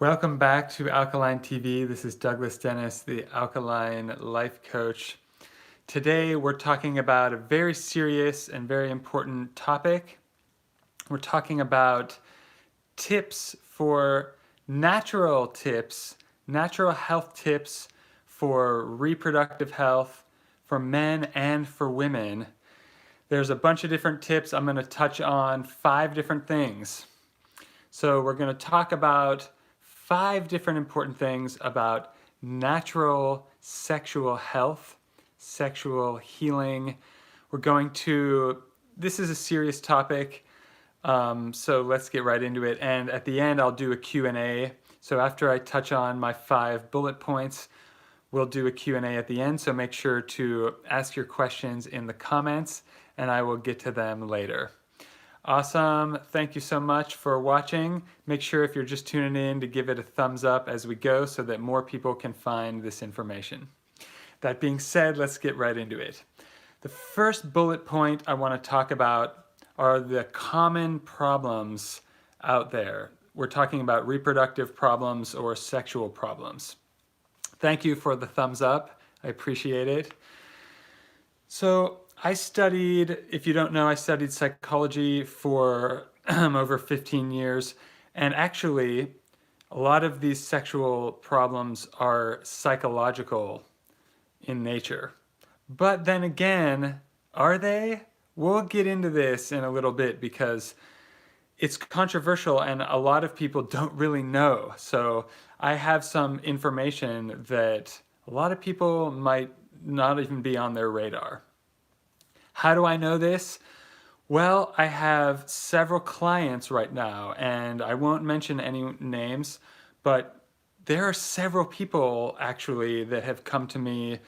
Welcome back to Alkaline TV. This is Douglas Dennis, the Alkaline Life Coach. Today we're talking about a very serious and very important topic. We're talking about natural health tips for reproductive health for men and for women. There's a bunch of different tips. I'm going to touch on 5 different things. So we're going to talk about 5 different important things about natural sexual health, sexual healing. This is a serious topic, so let's get right into it. And at the end, I'll do a Q&A. So after I touch on my 5 bullet points, we'll do a Q&A at the end. So make sure to ask your questions in the comments, and I will get to them later. Awesome. Thank you so much for watching. Make sure if you're just tuning in to give it a thumbs up as we go so that more people can find this information. That being said, let's get right into it. The first bullet point I want to talk about are the common problems out there. We're talking about reproductive problems or sexual problems. Thank you for the thumbs up. I appreciate it. So if you don't know, I studied psychology for over 15 years. And actually, a lot of these sexual problems are psychological in nature. But then again, are they? We'll get into this in a little bit because it's controversial and a lot of people don't really know. So I have some information that a lot of people might not even be on their radar. How do I know this? Well, I have several clients right now, and I won't mention any names, but there are several people actually that have come to me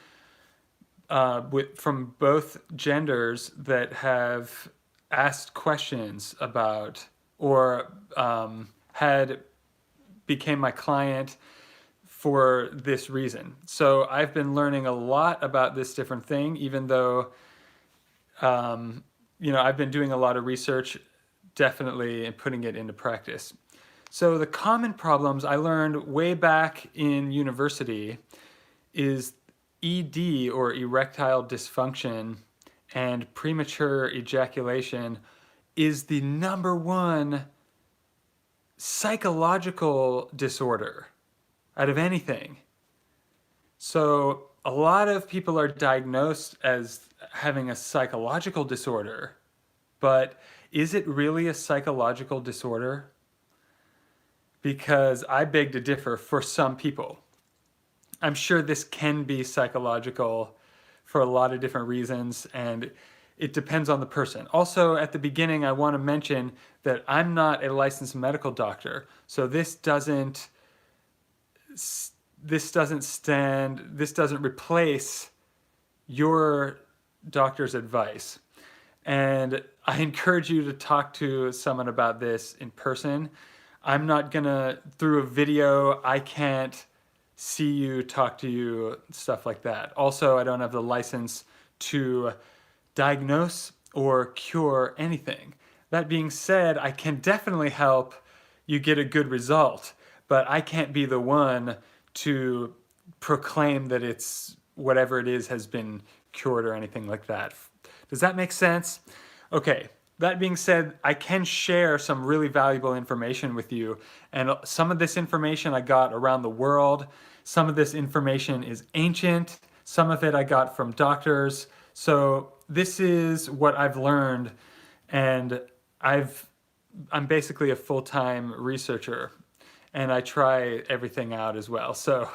from both genders that have asked questions about or became my client for this reason. So I've been learning a lot about this different thing, even though I've been doing a lot of research, definitely, and putting it into practice. So the common problems I learned way back in university is ED, or erectile dysfunction, and premature ejaculation is the #1 psychological disorder out of anything. So a lot of people are diagnosed as having a psychological disorder, but is it really a psychological disorder? Because I beg to differ for some people. I'm sure this can be psychological for a lot of different reasons, and it depends on the person. Also, at the beginning, I want to mention that I'm not a licensed medical doctor, so this doesn't replace your doctor's advice. And I encourage you to talk to someone about this in person. I'm not gonna, through a video, I can't see you, talk to you, stuff like that. Also, I don't have the license to diagnose or cure anything. That being said, I can definitely help you get a good result, but I can't be the one to proclaim that it's whatever it is has been cured or anything like that. Does that make sense? Okay, that being said, I can share some really valuable information with you, and some of this information I got around the world. Some of this information is ancient. Some of it I got from doctors. So this is what I've learned, and I'm basically a full-time researcher, and I try everything out as well. So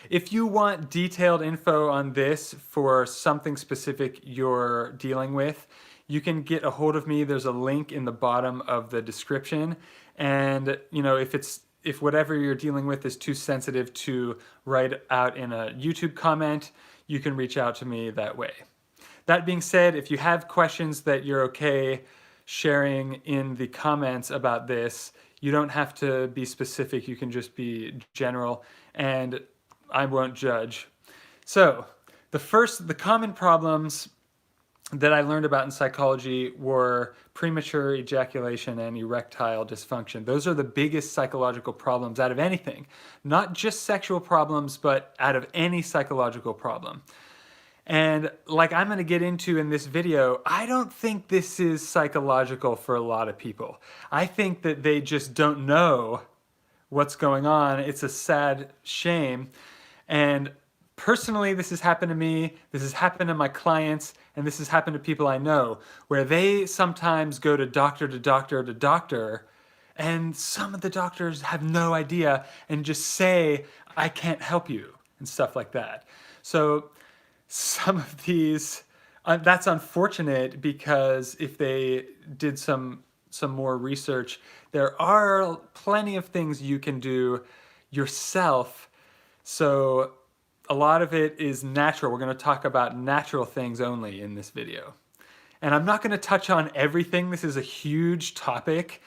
if you want detailed info on this for something specific you're dealing with, you can get a hold of me. There's a link in the bottom of the description. And if whatever you're dealing with is too sensitive to write out in a YouTube comment, you can reach out to me that way. That being said, if you have questions that you're okay sharing in the comments about this, you don't have to be specific. You can just be general, and I won't judge. So the common problems that I learned about in psychology were premature ejaculation and erectile dysfunction. Those are the biggest psychological problems out of anything, not just sexual problems, but out of any psychological problem. And like I'm going to get into in this video, I don't think this is psychological for a lot of people. I think that they just don't know what's going on. It's a sad shame. And personally, this has happened to me, this has happened to my clients, and this has happened to people I know, where they sometimes go to doctor to doctor to doctor, and some of the doctors have no idea and just say, I can't help you, and stuff like that. So some of these, that's unfortunate, because if they did some more research, there are plenty of things you can do yourself. So a lot of it is natural. We're going to talk about natural things only in this video. And I'm not going to touch on everything. This is a huge topic.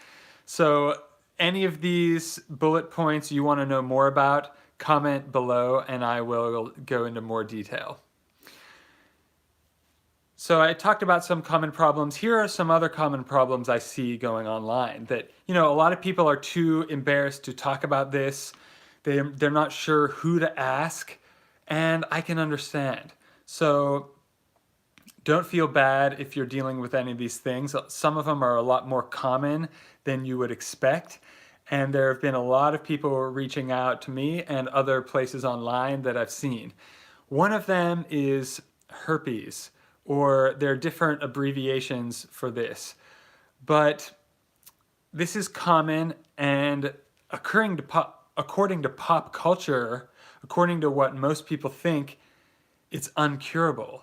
So any of these bullet points you want to know more about, comment below and I will go into more detail. So I talked about some common problems. Here are some other common problems I see going online that, a lot of people are too embarrassed to talk about this. They're not sure who to ask, and I can understand. So don't feel bad if you're dealing with any of these things. Some of them are a lot more common than you would expect. And there have been a lot of people reaching out to me and other places online that I've seen. One of them is herpes, or there are different abbreviations for this. But this is common, and according to pop culture, according to what most people think, it's uncurable.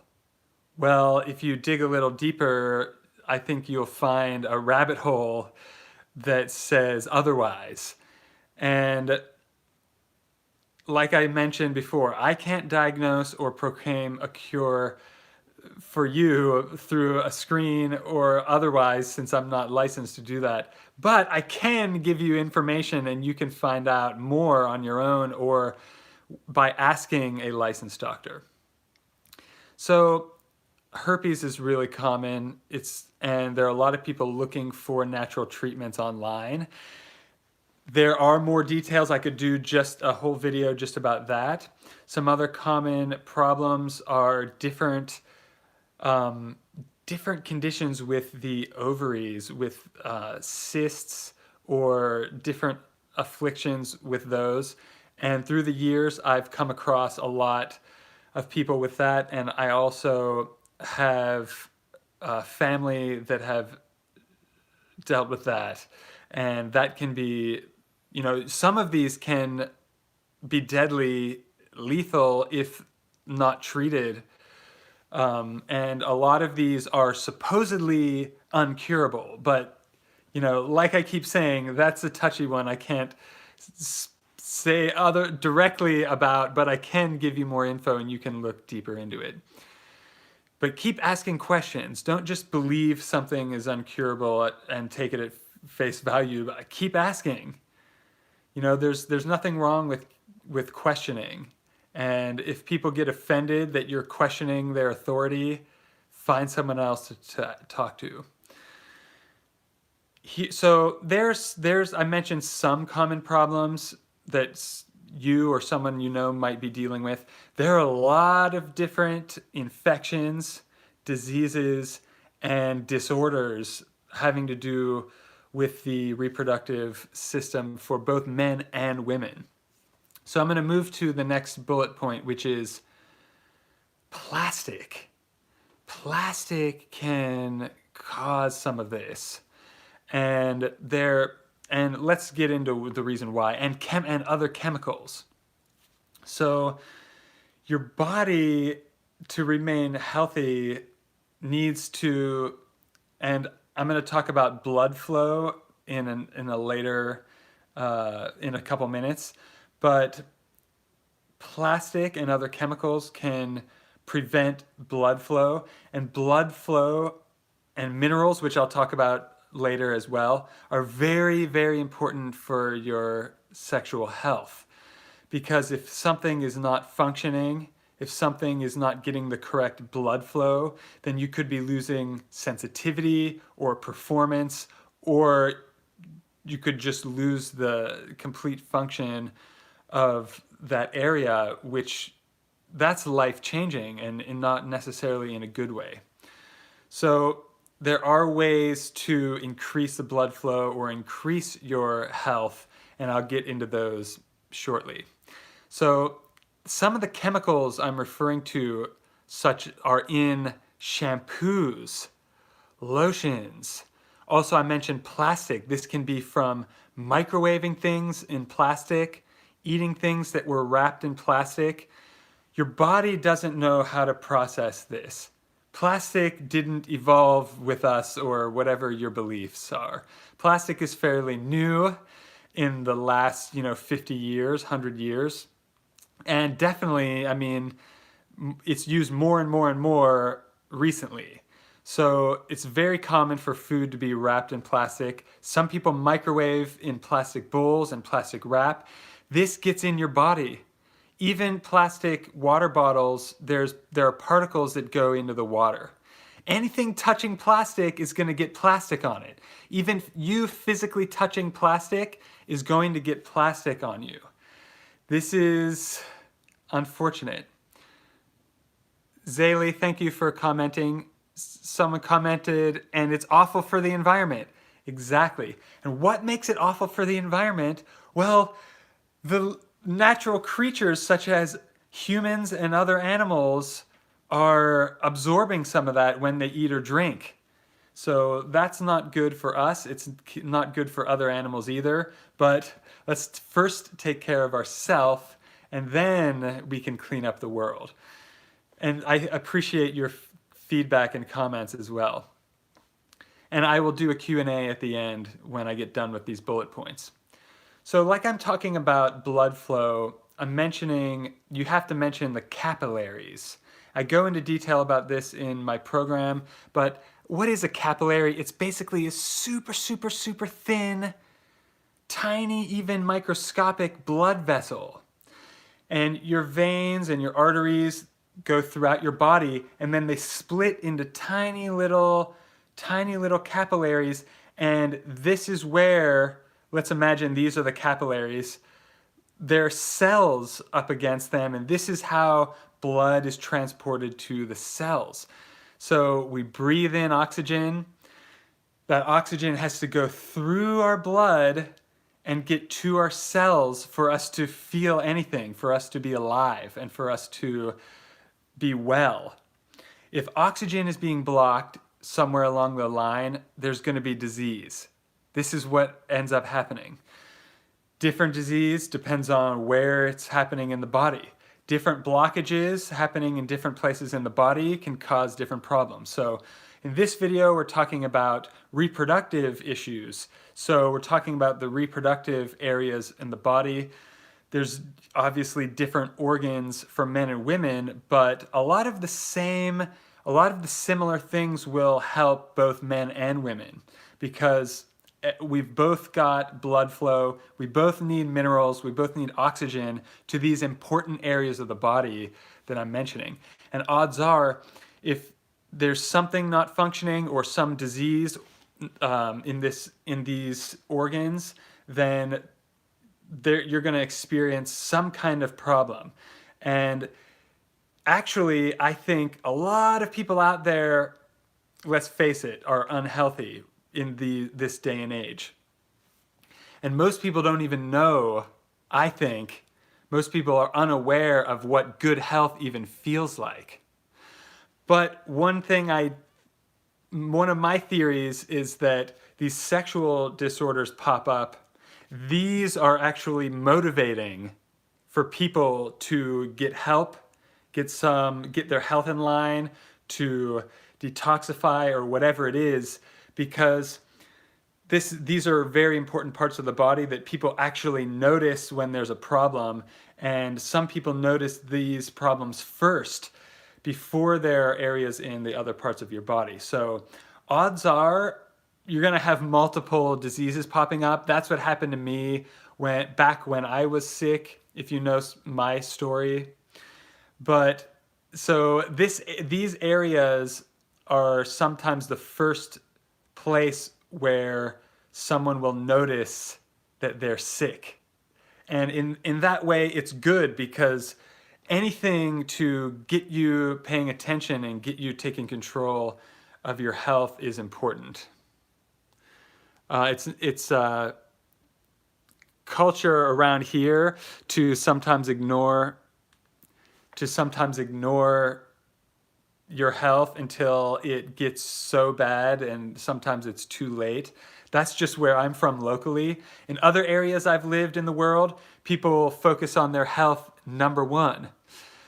Well, if you dig a little deeper, I think you'll find a rabbit hole that says otherwise. And like I mentioned before, I can't diagnose or proclaim a cure for you through a screen or otherwise, since I'm not licensed to do that. But I can give you information, and you can find out more on your own or by asking a licensed doctor. So herpes is really common. And there are a lot of people looking for natural treatments online. There are more details. I could do just a whole video just about that. Some other common problems are different conditions with the ovaries, with cysts, or different afflictions with those. And through the years, I've come across a lot of people with that. And I also have family that have dealt with that. And that can be, some of these can be deadly, lethal if not treated. And a lot of these are supposedly uncurable, but like I keep saying, that's a touchy one. I can't say directly about, but I can give you more info and you can look deeper into it. But keep asking questions. Don't just believe something is uncurable and take it at face value. But keep asking. There's nothing wrong with questioning. And if people get offended that you're questioning their authority, find someone else to talk to. So I mentioned some common problems that you or someone might be dealing with. There are a lot of different infections, diseases, and disorders having to do with the reproductive system for both men and women. So I'm going to move to the next bullet point, which is plastic. Plastic can cause some of this. And let's get into the reason why, and other chemicals. So your body, to remain healthy, needs to, and I'm going to talk about blood flow in a couple minutes, but plastic and other chemicals can prevent blood flow, and minerals, which I'll talk about later as well, are very, very important for your sexual health. Because if something is not functioning, if something is not getting the correct blood flow, then you could be losing sensitivity or performance, or you could just lose the complete function of that area, which that's life changing and not necessarily in a good way. So there are ways to increase the blood flow or increase your health, and I'll get into those shortly. So some of the chemicals I'm referring to such are in shampoos, lotions. Also, I mentioned plastic. This can be from microwaving things in plastic, eating things that were wrapped in plastic. Your body doesn't know how to process this. Plastic didn't evolve with us, or whatever your beliefs are. Plastic is fairly new in the last, 50 years, 100 years. And definitely, I mean, it's used more and more and more recently. So it's very common for food to be wrapped in plastic. Some people microwave in plastic bowls and plastic wrap. This gets in your body. Even plastic water bottles, there are particles that go into the water. Anything touching plastic is going to get plastic on it. Even you physically touching plastic is going to get plastic on you. This is unfortunate. Zaylee, thank you for commenting. Someone commented, and it's awful for the environment. Exactly. And what makes it awful for the environment? Well, the natural creatures such as humans and other animals are absorbing some of that when they eat or drink. So that's not good for us. It's not good for other animals either. But let's first take care of ourselves, and then we can clean up the world. And I appreciate your feedback and comments as well. And I will do a Q&A at the end when I get done with these bullet points. So like I'm talking about blood flow, I'm mentioning, you have to mention the capillaries. I go into detail about this in my program, but what is a capillary? It's basically a super, super, super thin, tiny, even microscopic blood vessel. And your veins and your arteries go throughout your body, and then they split into tiny little capillaries, and this is where, let's imagine these are the capillaries. There are cells up against them, and this is how blood is transported to the cells. So we breathe in oxygen. That oxygen has to go through our blood and get to our cells for us to feel anything, for us to be alive, and for us to be well. If oxygen is being blocked somewhere along the line, there's going to be disease. This is what ends up happening. Different disease depends on where it's happening in the body. Different blockages happening in different places in the body can cause different problems. So in this video, we're talking about reproductive issues. So we're talking about the reproductive areas in the body. There's obviously different organs for men and women, but a lot of the similar things will help both men and women, because we've both got blood flow, we both need minerals, we both need oxygen to these important areas of the body that I'm mentioning. And odds are, if there's something not functioning or some disease in these organs, then you're going to experience some kind of problem. And actually, I think a lot of people out there, let's face it, are unhealthy in this day and age. And most people don't even know, I think, most people are unaware of what good health even feels like. But one of my theories is that these sexual disorders pop up. These are actually motivating for people to get help, get their health in line, to detoxify or whatever it is, because these are very important parts of the body that people actually notice when there's a problem, and some people notice these problems first before there are areas in the other parts of your body. So odds are you're going to have multiple diseases popping up. That's what happened to me back when I was sick, if you know my story. But so these areas are sometimes the first place where someone will notice that they're sick. And in that way, it's good because anything to get you paying attention and get you taking control of your health is important. It's culture around here to sometimes ignore your health until it gets so bad, and sometimes it's too late. That's just where I'm from locally. In other areas I've lived in the world, people focus on their health number one.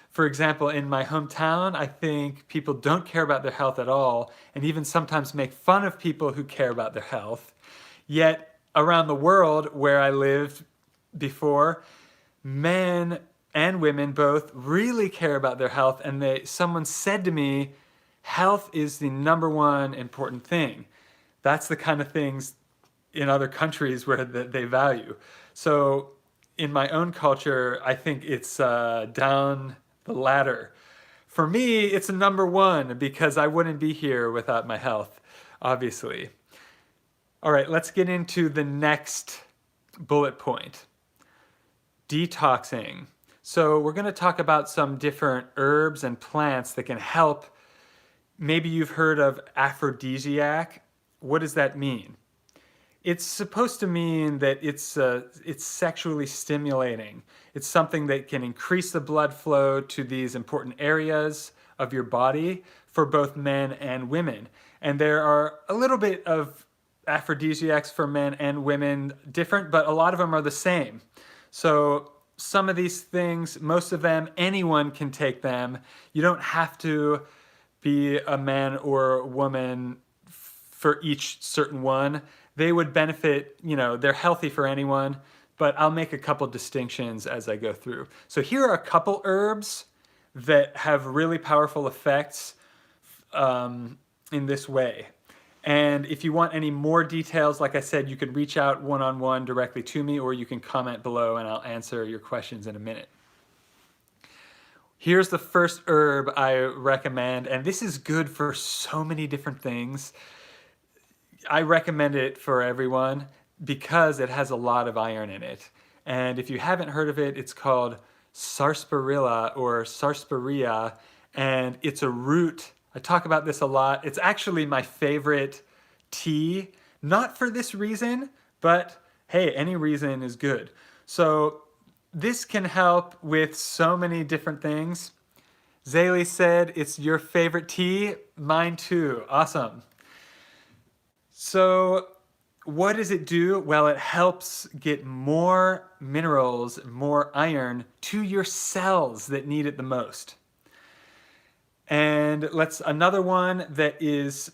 For example, in my hometown, I think people don't care about their health at all, and even sometimes make fun of people who care about their health. Yet around the world where I lived before, men and women both really care about their health, and someone said to me, health is the number one important thing. That's the kind of things in other countries where they value. So in my own culture, I think it's down the ladder. For me, it's a number one because I wouldn't be here without my health, obviously. All right, let's get into the next bullet point. Detoxing. So we're going to talk about some different herbs and plants that can help. Maybe you've heard of aphrodisiac. What does that mean? It's supposed to mean that it's sexually stimulating. It's something that can increase the blood flow to these important areas of your body for both men and women. And there are a little bit of aphrodisiacs for men and women different, but a lot of them are the same. So some of these things, most of them, anyone can take them. You don't have to be a man or a woman for each certain one. They would benefit, they're healthy for anyone, but I'll make a couple distinctions as I go through. So here are a couple herbs that have really powerful effects in this way. And if you want any more details, like I said, you can reach out one-on-one directly to me, or you can comment below and I'll answer your questions in a minute. Here's the first herb I recommend, and this is good for so many different things. I recommend it for everyone because it has a lot of iron in it. And if you haven't heard of it, it's called sarsaparilla or sarsaparilla, and it's a root. I talk about this a lot. It's actually my favorite tea, not for this reason, but hey, any reason is good. So this can help with so many different things. Zaylee said it's your favorite tea. Mine too. Awesome. So what does it do? Well, it helps get more minerals, more iron to your cells that need it the most. And another one that is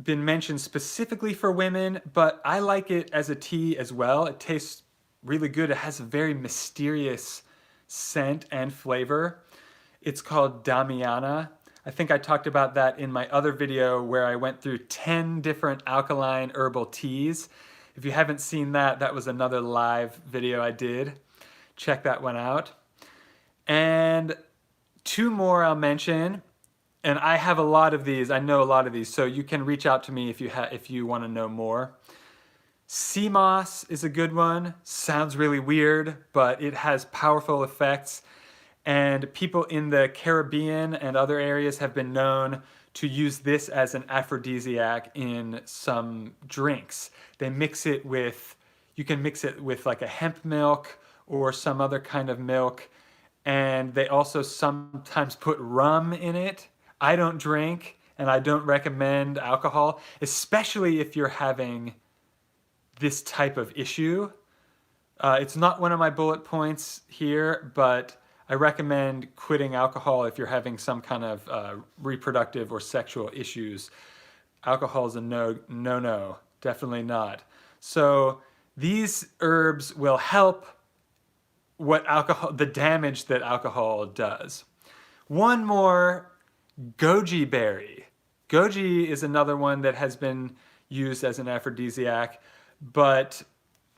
been mentioned specifically for women, but I like it as a tea as well. It tastes really good. It has a very mysterious scent and flavor. It's called Damiana. I think I talked about that in my other video where I went through 10 different alkaline herbal teas. If you haven't seen that, that was another live video I did. Check that one out. And two more I'll mention. And I have a lot of these. I know a lot of these, so you can reach out to me if you want to know more. Sea moss is a good one. Sounds really weird, but it has powerful effects. And people in the Caribbean and other areas have been known to use this as an aphrodisiac in some drinks. They mix it with, you can mix it with like a hemp milk or some other kind of milk. And they also sometimes put rum in it. I don't drink, and I don't recommend alcohol, especially if you're having this type of issue. It's not one of my bullet points here, but I recommend quitting alcohol if you're having some kind of reproductive or sexual issues. Alcohol is a no, definitely not. So these herbs will help the damage that alcohol does. One more. Goji berry. Goji is another one that has been used as an aphrodisiac, but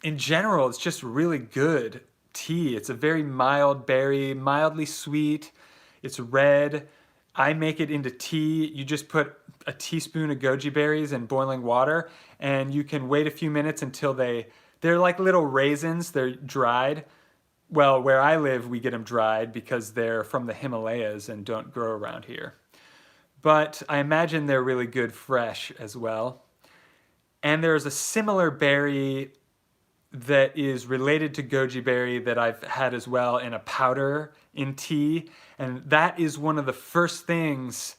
in general, it's just really good tea. It's a very mild berry, mildly sweet. It's red. I make it into tea. You just put a teaspoon of goji berries in boiling water, and you can wait a few minutes until they're like little raisins. They're dried. Well, where I live, we get them dried because they're from the Himalayas and don't grow around here. But I imagine they're really good fresh as well. And there's a similar berry that is related to goji berry that I've had as well in a powder in tea. And that is one of the first things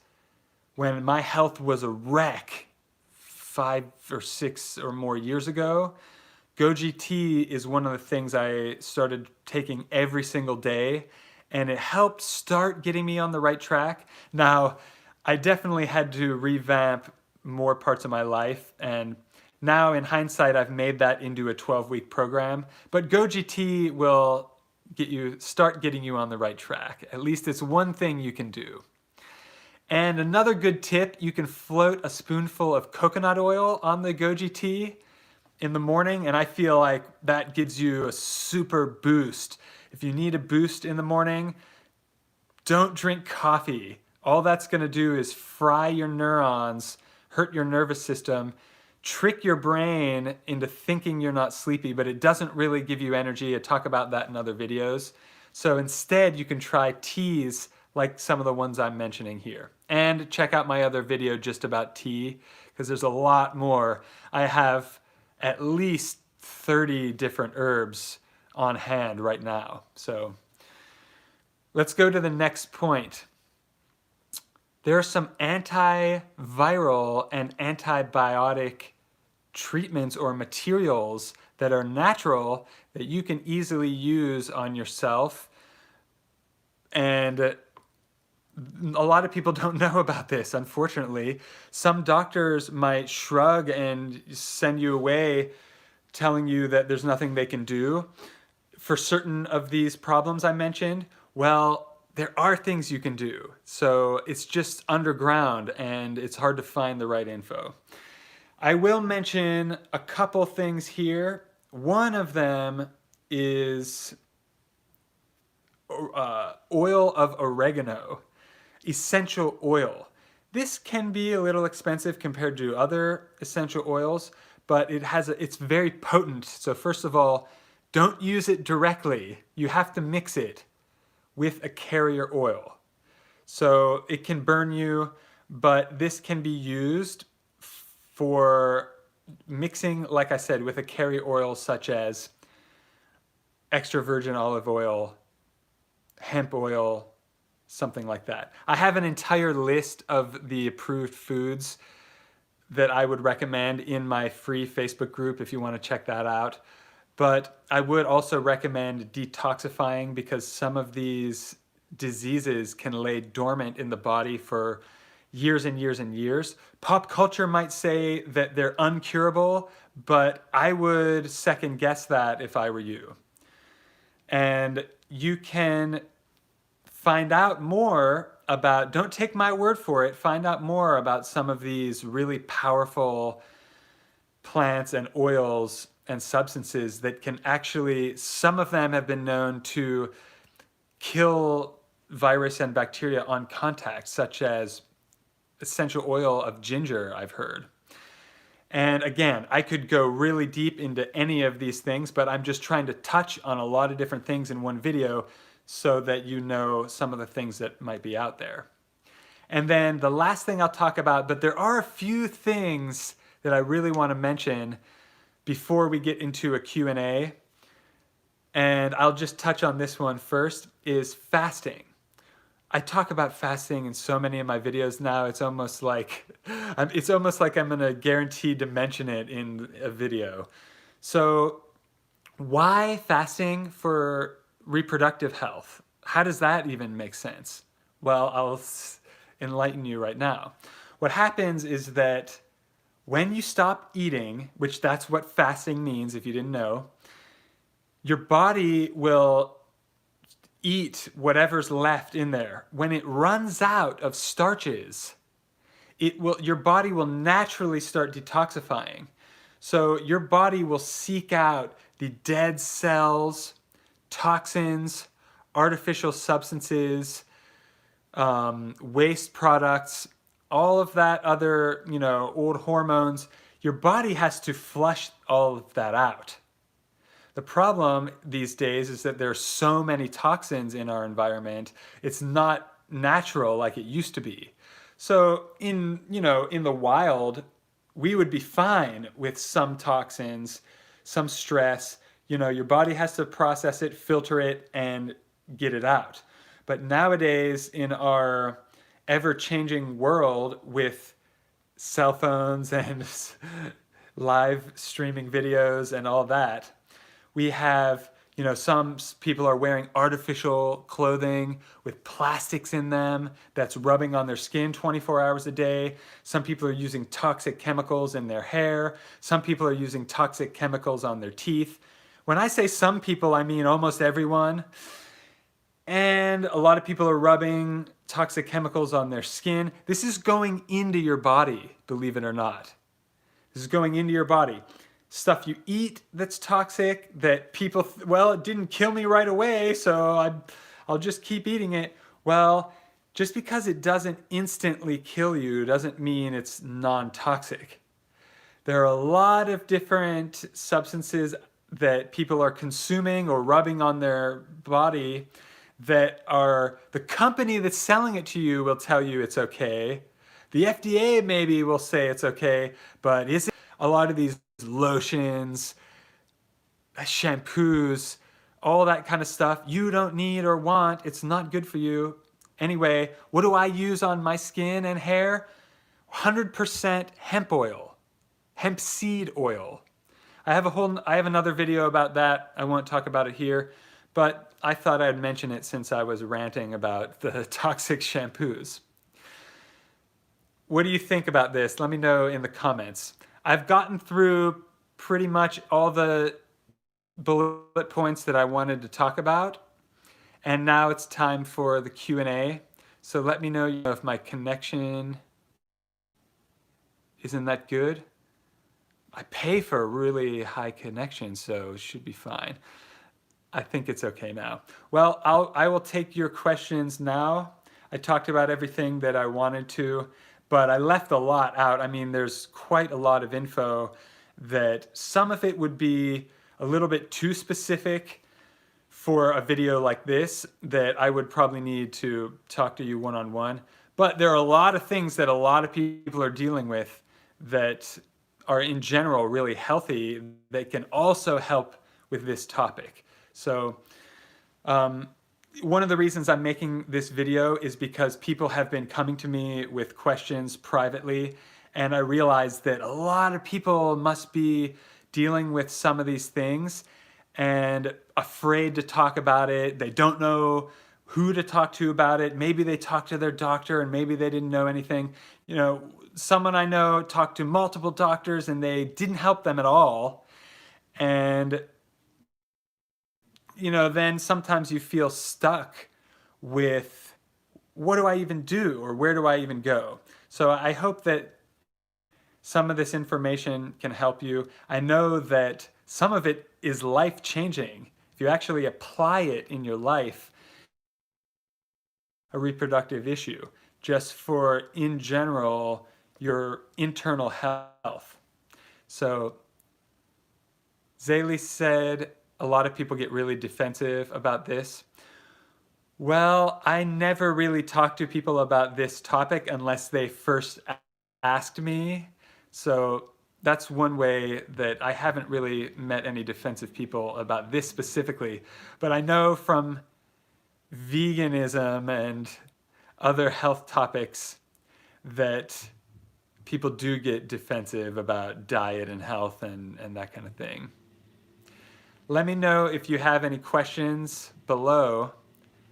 when my health was a wreck 5 or 6 or more years ago. Goji tea is one of the things I started taking every single day, and it helped start getting me on the right track. Now, I definitely had to revamp more parts of my life, and now in hindsight, I've made that into a 12-week program. But Goji tea will start getting you on the right track. At least it's one thing you can do. And another good tip, you can float a spoonful of coconut oil on the goji tea in the morning, and I feel like that gives you a super boost. If you need a boost in the morning, don't drink coffee. All that's going to do is fry your neurons, hurt your nervous system, trick your brain into thinking you're not sleepy, but it doesn't really give you energy. I talk about that in other videos. So instead, you can try teas like some of the ones I'm mentioning here. And check out my other video just about tea, because there's a lot more. I have at least 30 different herbs on hand right now. So let's go to the next point. There are some antiviral and antibiotic treatments or materials that are natural that you can easily use on yourself. And a lot of people don't know about this, unfortunately. Some doctors might shrug and send you away telling you that there's nothing they can do for certain of these problems I mentioned. Well, there are things you can do. So it's just underground and it's hard to find the right info. I will mention a couple things here. One of them is oil of oregano, essential oil. This can be a little expensive compared to other essential oils, but it's very potent. So first of all, don't use it directly. You have to mix it with a carrier oil. So it can burn you, but this can be used for mixing, like I said, with a carrier oil such as extra virgin olive oil, hemp oil, something like that. I have an entire list of the approved foods that I would recommend in my free Facebook group if you want to check that out. But I would also recommend detoxifying, because some of these diseases can lay dormant in the body for years and years and years. Pop culture might say that they're uncurable, but I would second guess that if I were you. And you can find out more about, don't take my word for it, find out more about some of these really powerful plants and oils and substances that can actually, some of them have been known to kill virus and bacteria on contact, such as essential oil of ginger, I've heard. And again, I could go really deep into any of these things, but I'm just trying to touch on a lot of different things in one video so that you know some of the things that might be out there. And then the last thing I'll talk about, but there are a few things that I really want to mention before we get into a Q&A, and I'll just touch on this one first, is fasting. I talk about fasting in so many of my videos now, it's almost like I'm going to guarantee to mention it in a video. So why fasting for reproductive health? How does that even make sense? Well, I'll enlighten you right now. What happens is that when you stop eating, which that's what fasting means if you didn't know, your body will eat whatever's left in there. When it runs out of starches, your body will naturally start detoxifying. So your body will seek out the dead cells, toxins, artificial substances, waste products, all of that other, old hormones, your body has to flush all of that out. The problem these days is that there's so many toxins in our environment. It's not natural like it used to be. So in the wild, we would be fine with some toxins, some stress. Your body has to process it, filter it, and get it out. But nowadays, in our ever-changing world with cell phones and live streaming videos and all that, we have, some people are wearing artificial clothing with plastics in them that's rubbing on their skin 24 hours a day. Some people are using toxic chemicals in their hair. Some people are using toxic chemicals on their teeth. When I say some people, I mean almost everyone. And a lot of people are rubbing toxic chemicals on their skin. This is going into your body, believe it or not. This is going into your body. Stuff you eat that's toxic, that people, it didn't kill me right away, so I'll just keep eating it. Well, just because it doesn't instantly kill you doesn't mean it's non-toxic. There are a lot of different substances that people are consuming or rubbing on their body that are, the company that's selling it to you will tell you it's okay. The FDA maybe will say it's okay, but is it? A lot of these lotions, shampoos, all that kind of stuff you don't need or want. It's not good for you. Anyway, what do I use on my skin and hair? 100% hemp oil, hemp seed oil. I have another video about that. I won't talk about it here, but I thought I'd mention it since I was ranting about the toxic shampoos. What do you think about this? Let me know in the comments. I've gotten through pretty much all the bullet points that I wanted to talk about, and now it's time for the Q&A. So let me know if my connection isn't that good. I pay for a really high connection, so it should be fine. I think it's okay now. Well, I will take your questions now. I talked about everything that I wanted to, but I left a lot out. I mean, there's quite a lot of info that some of it would be a little bit too specific for a video like this that I would probably need to talk to you one-on-one. But there are a lot of things that a lot of people are dealing with that are in general really healthy that can also help with this topic. So one of the reasons I'm making this video is because people have been coming to me with questions privately, and I realized that a lot of people must be dealing with some of these things and afraid to talk about it. They don't know who to talk to about it. Maybe they talked to their doctor and maybe they didn't know anything. Someone I know talked to multiple doctors and they didn't help them at all. And then sometimes you feel stuck with, what do I even do, or where do I even go? So I hope that some of this information can help you. I know that some of it is life-changing. If you actually apply it in your life, a reproductive issue, just for, in general, your internal health. So Zaylee said, a lot of people get really defensive about this. Well, I never really talk to people about this topic unless they first asked me. So that's one way that I haven't really met any defensive people about this specifically. But I know from veganism and other health topics that people do get defensive about diet and health and that kind of thing. Let me know if you have any questions below,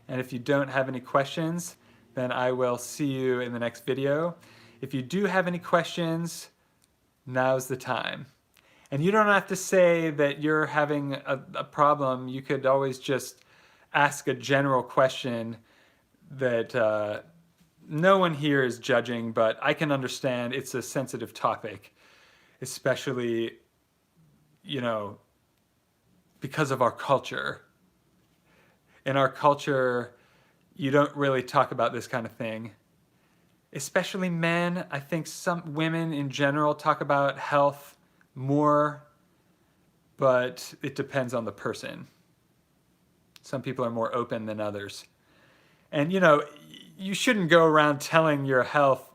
and if you don't have any questions, then I will see you in the next video. If you do have any questions, now's the time. And you don't have to say that you're having a problem. You could always just ask a general question that no one here is judging, but I can understand it's a sensitive topic, especially, because of our culture. In our culture, you don't really talk about this kind of thing. Especially men. I think some women in general talk about health more, but it depends on the person. Some people are more open than others. And you shouldn't go around telling your health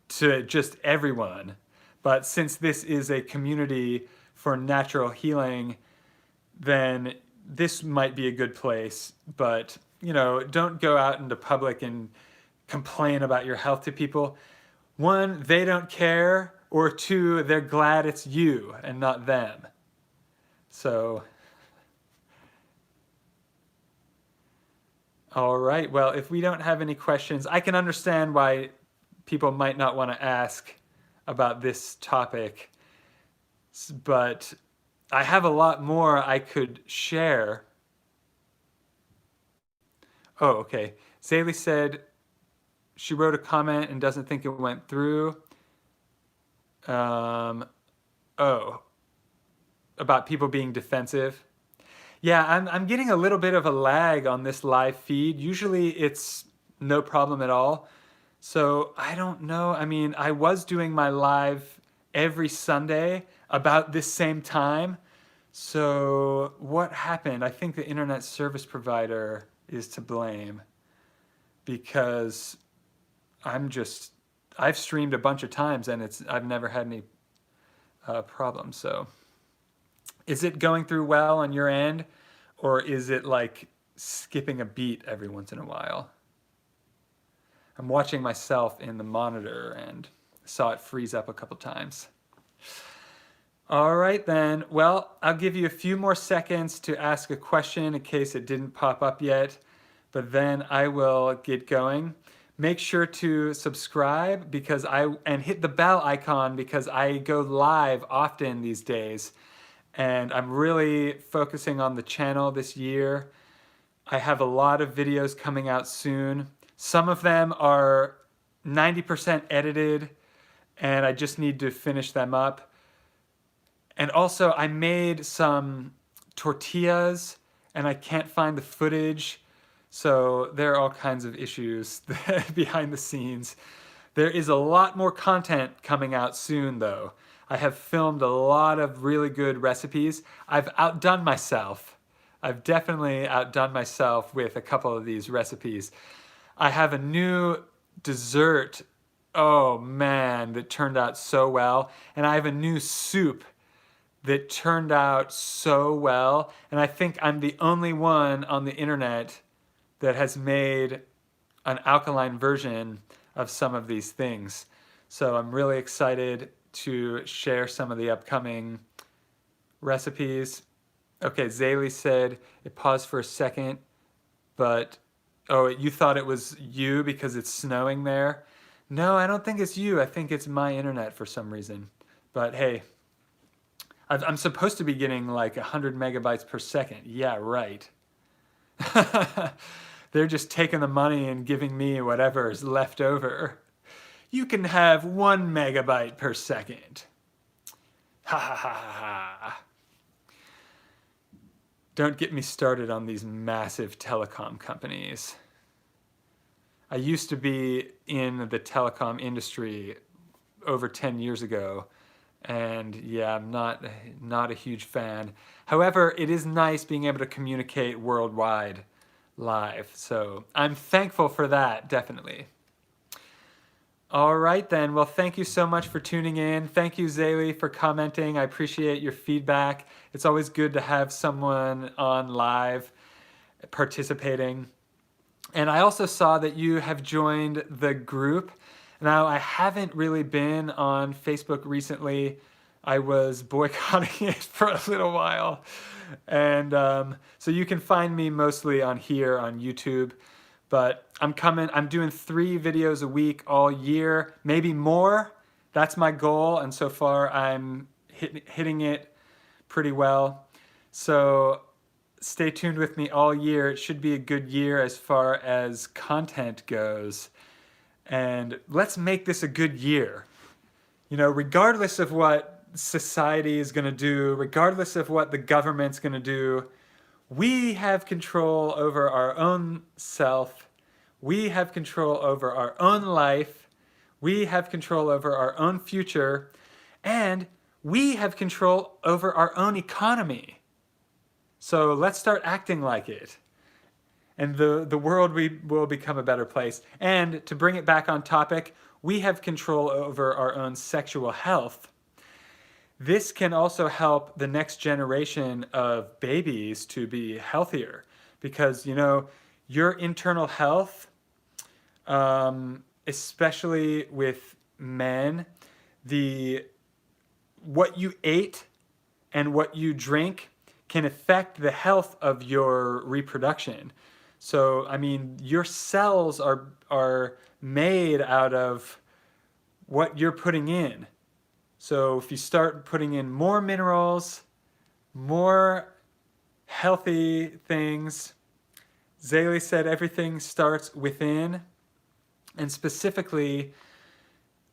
to just everyone. But since this is a community for natural healing, then this might be a good place. But, don't go out into public and complain about your health to people. One, they don't care, or two, they're glad it's you and not them. So, all right. Well, if we don't have any questions, I can understand why people might not want to ask about this topic, but I have a lot more I could share. Oh, okay. Zaylee said she wrote a comment and doesn't think it went through. Oh, about people being defensive. Yeah, I'm getting a little bit of a lag on this live feed. Usually it's no problem at all. So I don't know. I mean, I was doing my live every Sunday about this same time. So what happened? I think the internet service provider is to blame because I've streamed a bunch of times and I've never had any problems. So is it going through well on your end, or is it like skipping a beat every once in a while? I'm watching myself in the monitor and saw it freeze up a couple times. All right then. Well, I'll give you a few more seconds to ask a question in case it didn't pop up yet, but then I will get going. Make sure to subscribe and hit the bell icon because I go live often these days. And I'm really focusing on the channel this year. I have a lot of videos coming out soon. Some of them are 90% edited and I just need to finish them up. And also I made some tortillas and I can't find the footage. So there are all kinds of issues behind the scenes. There is a lot more content coming out soon though. I have filmed a lot of really good recipes. I've outdone myself. I've definitely outdone myself with a couple of these recipes. I have a new dessert, oh man, that turned out so well. And I have a new soup that turned out so well. And I think I'm the only one on the internet that has made an alkaline version of some of these things. So I'm really excited to share some of the upcoming recipes. Okay, Zaylee said it paused for a second, but oh, you thought it was you because it's snowing there? No, I don't think it's you. I think it's my internet for some reason. But hey, I'm supposed to be getting like 100 megabytes per second. Yeah, right. They're just taking the money and giving me whatever is left over. You can have 1 megabyte per second. Ha ha ha ha ha. Don't get me started on these massive telecom companies. I used to be in the telecom industry over 10 years ago, and yeah, I'm not a huge fan. However, it is nice being able to communicate worldwide live, so I'm thankful for that, definitely. All right then, well thank you so much for tuning in. Thank you Zaylee for commenting. I appreciate your feedback. It's always good to have someone on live participating. And I also saw that you have joined the group. Now I haven't really been on Facebook recently. I was boycotting it for a little while. And so you can find me mostly on here on YouTube. But I'm doing 3 videos a week all year, maybe more. That's my goal, and so far I'm hitting it pretty well. So stay tuned with me all year. It should be a good year as far as content goes. And let's make this a good year. Regardless of what society is going to do, regardless of what the government's going to do, we have control over our own self. We have control over our own life. We have control over our own future. And we have control over our own economy. So let's start acting like it. And the world will become a better place. And to bring it back on topic, we have control over our own sexual health. This can also help the next generation of babies to be healthier because, your internal health, especially with men, what you ate and what you drink can affect the health of your reproduction. So, your cells are made out of what you're putting in. So if you start putting in more minerals, more healthy things, Zaley said everything starts within. And specifically,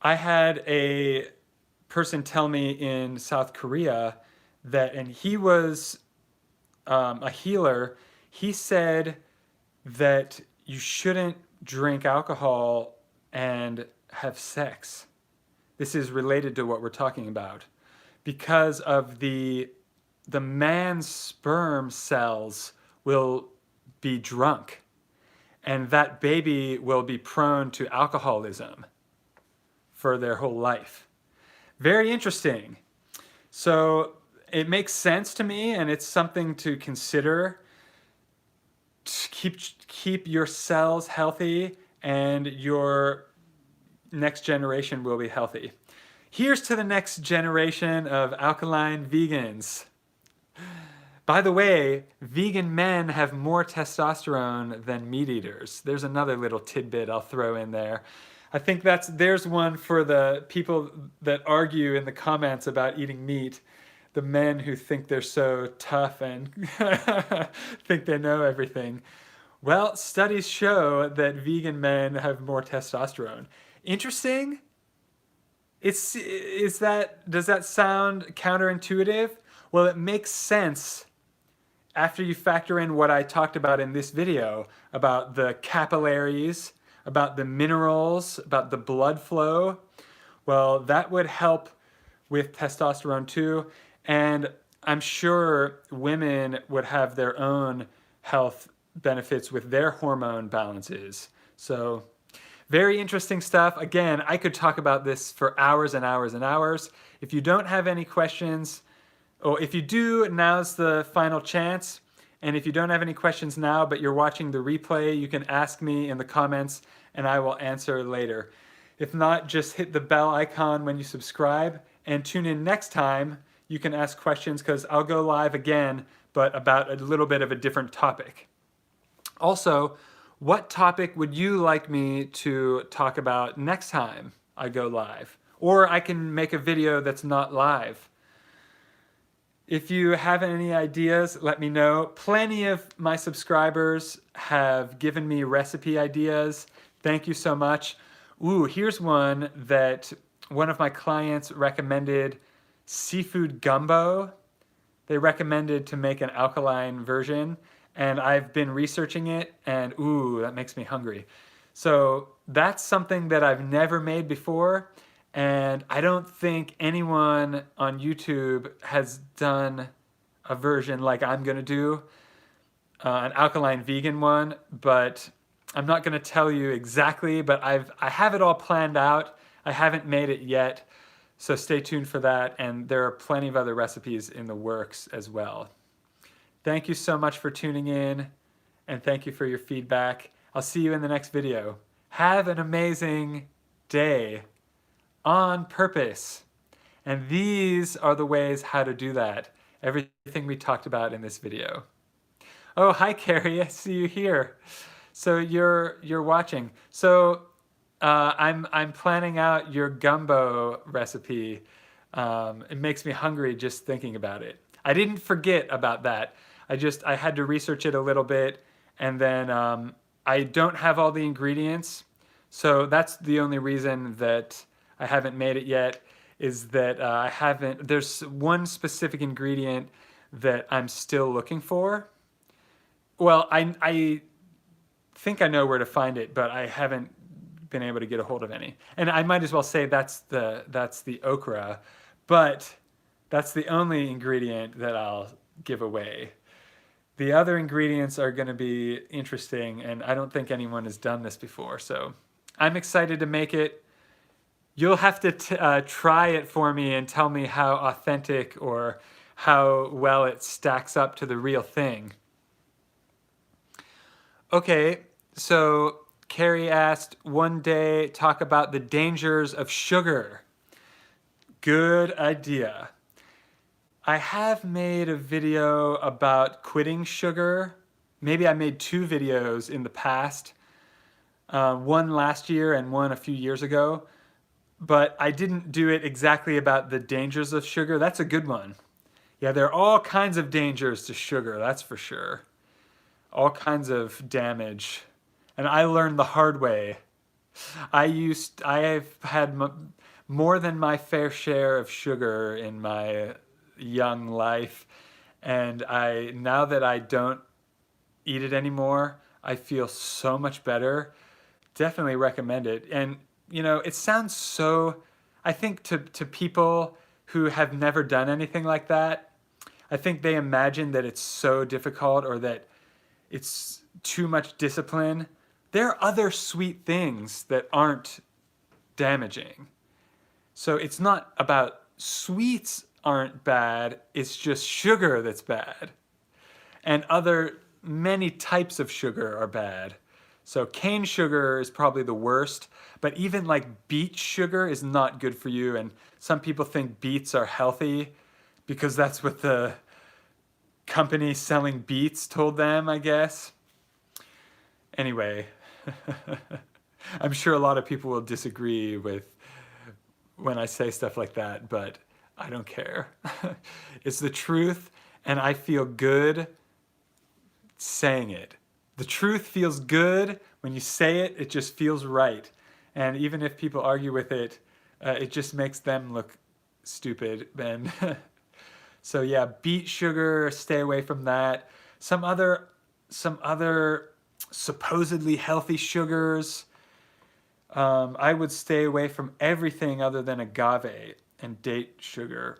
I had a person tell me in South Korea and he was a healer. He said that you shouldn't drink alcohol and have sex. This is related to what we're talking about because of the man's sperm cells will be drunk and that baby will be prone to alcoholism for their whole life. Very interesting. So it makes sense to me and it's something to consider. To keep your cells healthy and your next generation will be healthy. Here's to the next generation of alkaline vegans. By the way, vegan men have more testosterone than meat eaters. There's another little tidbit I'll throw in there. I think there's one for the people that argue in the comments about eating meat. The men who think they're so tough and think they know everything. Well, studies show that vegan men have more testosterone. Interesting? Does that sound counterintuitive? Well, it makes sense after you factor in what I talked about in this video about the capillaries, about the minerals, about the blood flow. Well, that would help with testosterone too. And I'm sure women would have their own health benefits with their hormone balances. So very interesting stuff. Again, I could talk about this for hours and hours and hours. If you don't have any questions, or if you do, now's the final chance. And if you don't have any questions now, but you're watching the replay, you can ask me in the comments and I will answer later. If not, just hit the bell icon when you subscribe and tune in next time. You can ask questions because I'll go live again, but about a little bit of a different topic. Also, what topic would you like me to talk about next time I go live? Or I can make a video that's not live. If you have any ideas, let me know. Plenty of my subscribers have given me recipe ideas. Thank you so much. Ooh, here's one that one of my clients recommended, seafood gumbo. They recommended to make an alkaline version. And I've been researching it and ooh, that makes me hungry. So that's something that I've never made before. And I don't think anyone on YouTube has done a version like I'm gonna do, an alkaline vegan one, but I'm not gonna tell you exactly, but I have it all planned out. I haven't made it yet, so stay tuned for that. And there are plenty of other recipes in the works as well. Thank you so much for tuning in, and thank you for your feedback. I'll see you in the next video. Have an amazing day on purpose. And these are the ways how to do that. Everything we talked about in this video. Oh, hi Carrie, I see you here. So you're watching. So I'm planning out your gumbo recipe. It makes me hungry just thinking about it. I didn't forget about that. I had to research it a little bit, and then I don't have all the ingredients, so that's the only reason that I haven't made it yet, is that there's one specific ingredient that I'm still looking for. Well, I think I know where to find it, but I haven't been able to get a hold of any. And I might as well say that's the okra, but that's the only ingredient that I'll give away. The other ingredients are going to be interesting, and I don't think anyone has done this before, so I'm excited to make it. You'll have to try it for me and tell me how authentic or how well it stacks up to the real thing. Okay, so Carrie asked, one day talk about the dangers of sugar. Good idea. I have made a video about quitting sugar. Maybe I made 2 videos in the past, one last year and one a few years ago, but I didn't do it exactly about the dangers of sugar. That's a good one. Yeah, there are all kinds of dangers to sugar, that's for sure. All kinds of damage. And I learned the hard way. I've had more than my fair share of sugar in my young life, and now that I don't eat it anymore, I feel so much better. Definitely recommend it. And you know, it sounds so, I think to people who have never done anything like that, I think they imagine that it's so difficult or that it's too much discipline. There are other sweet things that aren't damaging. So it's not about sweets aren't bad, it's just sugar that's bad. And many types of sugar are bad. So cane sugar is probably the worst, but even like beet sugar is not good for you. And some people think beets are healthy because that's what the company selling beets told them, I guess. Anyway, I'm sure a lot of people will disagree with when I say stuff like that, but I don't care. It's the truth, and I feel good saying it. The truth feels good when you say it, it just feels right. And even if people argue with it, it just makes them look stupid. And so yeah, beet sugar, stay away from that. Some other supposedly healthy sugars, I would stay away from everything other than agave and date sugar.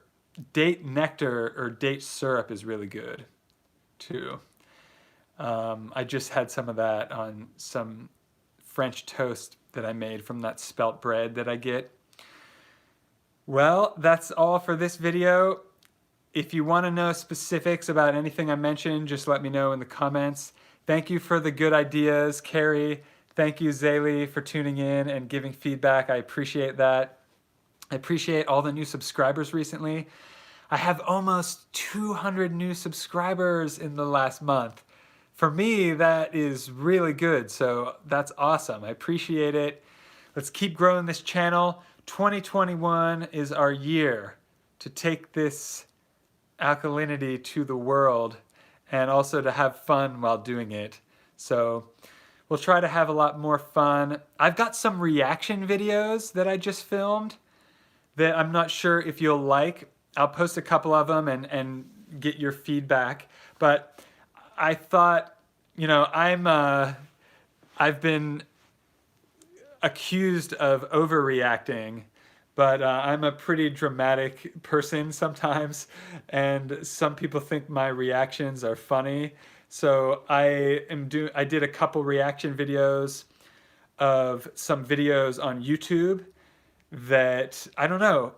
Date nectar or date syrup is really good too. I just had some of that on some French toast that I made from that spelt bread that I get. Well, that's all for this video. If you want to know specifics about anything I mentioned, just let me know in the comments. Thank you for the good ideas, Carrie. Thank you, Zaylee, for tuning in and giving feedback. I appreciate that. I appreciate all the new subscribers recently. I have almost 200 new subscribers in the last month. For me, that is really good, so that's awesome. I appreciate it. Let's keep growing this channel. 2021 is our year to take this alkalinity to the world and also to have fun while doing it. So we'll try to have a lot more fun. I've got some reaction videos that I just filmed that I'm not sure if you'll like. I'll post a couple of them and get your feedback. But I thought, you know, I've been accused of overreacting, but I'm a pretty dramatic person sometimes, and some people think my reactions are funny. So I did a couple reaction videos of some videos on YouTube that, I don't know,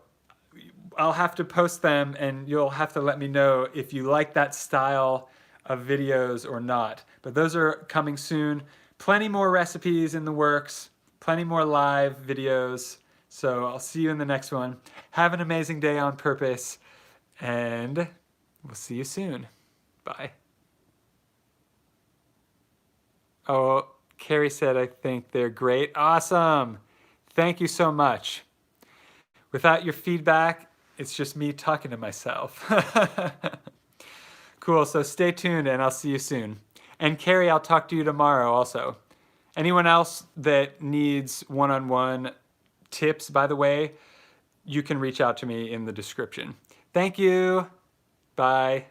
I'll have to post them and you'll have to let me know if you like that style of videos or not. But those are coming soon. Plenty more recipes in the works, plenty more live videos. So I'll see you in the next one. Have an amazing day on purpose, and we'll see you soon. Bye. Oh, Carrie said, I think they're great. Awesome. Thank you so much. Without your feedback, it's just me talking to myself. Cool, so stay tuned and I'll see you soon. And Carrie, I'll talk to you tomorrow also. Anyone else that needs one-on-one tips, by the way, you can reach out to me in the description. Thank you. Bye.